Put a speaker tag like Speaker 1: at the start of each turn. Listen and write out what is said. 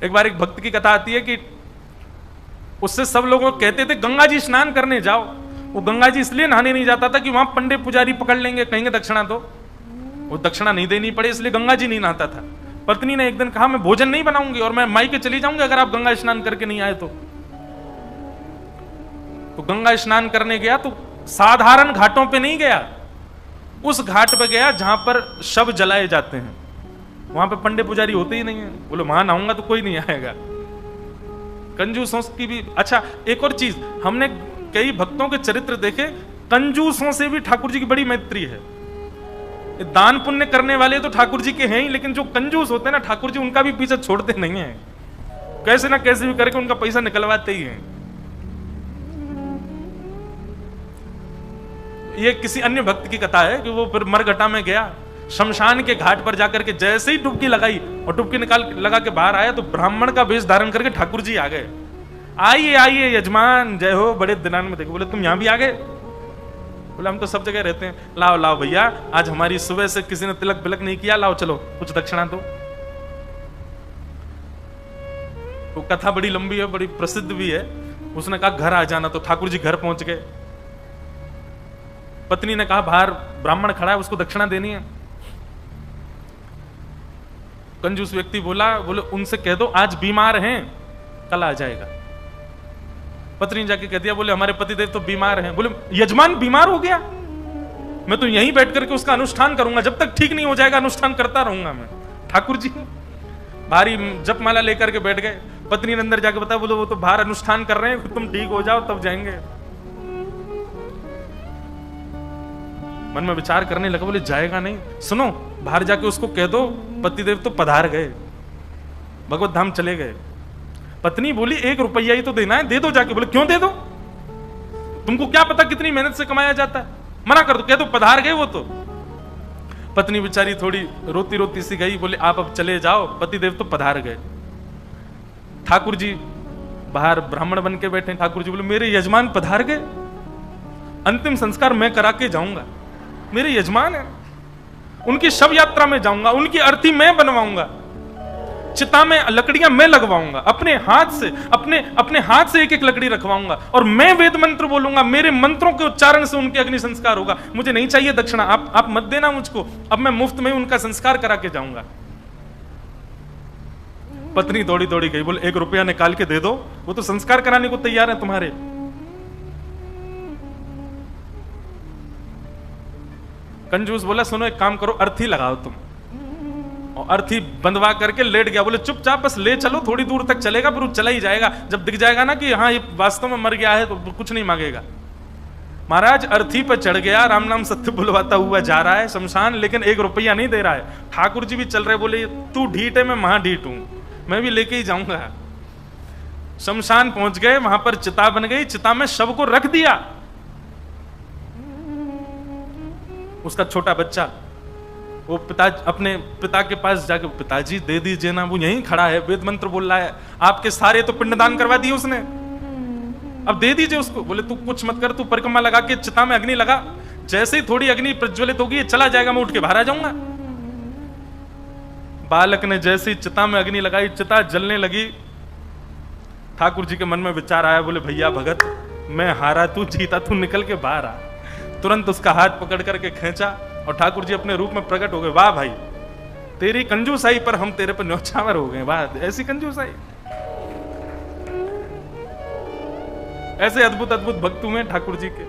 Speaker 1: एक बार एक भक्त की कथा आती है कि उससे सब लोग कहते थे गंगा जी स्नान करने जाओ। वो गंगा जी इसलिए नहाने नहीं जाता था कि वहां पंडित पुजारी पकड़ लेंगे, कहेंगे दक्षिणा दो, वो दक्षिणा नहीं देनी पड़े, इसलिए गंगा जी नहीं नहाता था। पत्नी ने एक दिन कहा मैं भोजन नहीं बनाऊंगी और मैं माई के चली जाऊंगी अगर आप गंगा स्नान करके नहीं आए तो गंगा स्नान करने गया तो साधारण घाटों पे नहीं गया, उस घाट पे गया जहां पर शव जलाए जाते हैं। वहां पे पंडित पुजारी होते ही नहीं है। बोले वहां नहाऊंगा तो कोई नहीं आएगा। कंजूसों की भी। अच्छा एक और चीज, हमने कई भक्तों के चरित्र देखे, कंजूसों से भी ठाकुर जी की बड़ी मैत्री है। दान पुण्य करने वाले तो ठाकुर जी के हैं ही, लेकिन जो कंजूस होते हैं ना ठाकुर जी उनका भी पीछे छोड़ते नहीं है, कैसे ना कैसे भी करके उनका पैसा निकलवाते ही हैं। ये किसी अन्य भक्त की कथा है कि वो फिर मरघटा में गया, शमशान के घाट पर जाकर के जैसे ही डुबकी लगाई और डुबकी लगा के बाहर आया तो ब्राह्मण का वेश धारण करके ठाकुर जी आ गए। आइए आइए यजमान, जय हो, बड़े दिनान में देखो। बोले तुम यहां भी आ गए? बोले हम तो सब जगह रहते हैं। लाओ लाओ भैया, आज हमारी सुबह से किसी ने तिलक बिलक नहीं किया, लाओ चलो कुछ दक्षिणा दो। वो कथा बड़ी लंबी है, बड़ी प्रसिद्ध भी है। उसने कहा घर आ जाना, तो ठाकुर जी घर पहुंच गए। पत्नी ने कहा बाहर ब्राह्मण खड़ा है, उसको दक्षिणा देनी है। कंजूस व्यक्ति बोले उनसे कह दो आज बीमार हैं, कल आ जाएगा। पत्नी ने जाके कह दिया, बोले हमारे पतिदेव तो बीमार हैं। बोले यजमान बीमार हो गया, मैं तो यहीं बैठ करके उसका अनुष्ठान करूंगा, जब तक ठीक नहीं हो जाएगा अनुष्ठान करता रहूंगा मैं। ठाकुर जी भारी जपमाला लेकर के बैठ गए। पत्नी ने अंदर जाके बताया, बोले वो तो बाहर अनुष्ठान कर रहे हैं, तुम ठीक हो जाओ तब जाएंगे। मन में विचार करने लगा, बोले जाएगा नहीं, सुनो बाहर जाके उसको कह दो पतिदेव तो पधार गए, भगवत धाम चले गए। पत्नी बोली 1 रुपया ही तो देना है, दे दो जाके। बोले क्यों दे दो, तुमको क्या पता कितनी मेहनत से कमाया जाता है, मना कर दो, कह दो पधार गए वो तो। पत्नी बेचारी थोड़ी रोती रोती सी गई, बोले आप अब चले जाओ, पतिदेव तो पधार गए। ठाकुर जी बाहर ब्राह्मण बन के बैठे। ठाकुर जी बोले मेरे यजमान पधार गए, अंतिम संस्कार मैं करा के जाऊंगा, मेरे यजमान है, उनकी शव यात्रा में जाऊंगा, उनकी अर्थी मैं बनवाऊंगा, चिता में लकड़ियां मैं लगवाऊंगा, अपने हाथ से अपने हाथ से एक एक लकड़ी रखवाऊंगा और मैं वेद मंत्र बोलूंगा, मेरे मंत्रों के उच्चारण से उनके अग्नि संस्कार होगा। मुझे नहीं चाहिए दक्षिणा, आप मत देना मुझको, अब मैं मुफ्त में उनका संस्कार करा के जाऊंगा। पत्नी दौड़ी दौड़ी गई, बोले 1 रुपया निकाल के दे दो, वो तो संस्कार कराने को तैयार है तुम्हारे। कंजूस बोला सुनो एक काम करो, अर्थी लगाओ तुम, और अर्थी बंधवा करके लेट गया। बोले चुपचाप बस ले चलो, थोड़ी दूर तक चलेगा फिर वो चला ही जाएगा, जब दिख जाएगा ना कि हाँ ये वास्तव में मर गया है तो कुछ नहीं मांगेगा। महाराज अर्थी पर चढ़ गया, राम नाम सत्य बुलवाता हुआ जा रहा है शमशान, लेकिन 1 रुपया नहीं दे रहा है। ठाकुर जी भी चल रहे, बोले तू ढीठ है मैं महा ढीठ हूं, मैं भी लेके ही जाऊंगा। शमशान पहुंच गए, वहां पर चिता बन गई, चिता में शव को रख दिया। उसका छोटा बच्चा वो अपने पिता के पास जाके, पिताजी दे दीजिए ना, वो यहीं खड़ा है वेद मंत्र बोल रहा है, आपके सारे तो पिंडदान करवा दिए उसने, अब दे दीजिए उसको। बोले तू कुछ मत कर, तू परिक्रमा लगा के चिता में अग्नि लगा, जैसे ही थोड़ी अग्नि प्रज्वलित होगी चला जाएगा, मैं उठ के बाहर आ जाऊंगा। बालक ने जैसे ही चिता में अग्नि लगाई, चिता जलने लगी। ठाकुर जी के मन में विचार आया, बोले भैया भगत मैं हारा तू जीता, तू निकल के बाहर आ। तुरंत उसका हाथ पकड़ करके खींचा और ठाकुर जी अपने रूप में प्रकट हो गए। वाह भाई तेरी कंजूसाई पर हम तेरे पर न्यौछावर हो गए, वाह ऐसी कंजूसाई। ऐसे अद्भुत अद्भुत भक्त हुए ठाकुर जी के।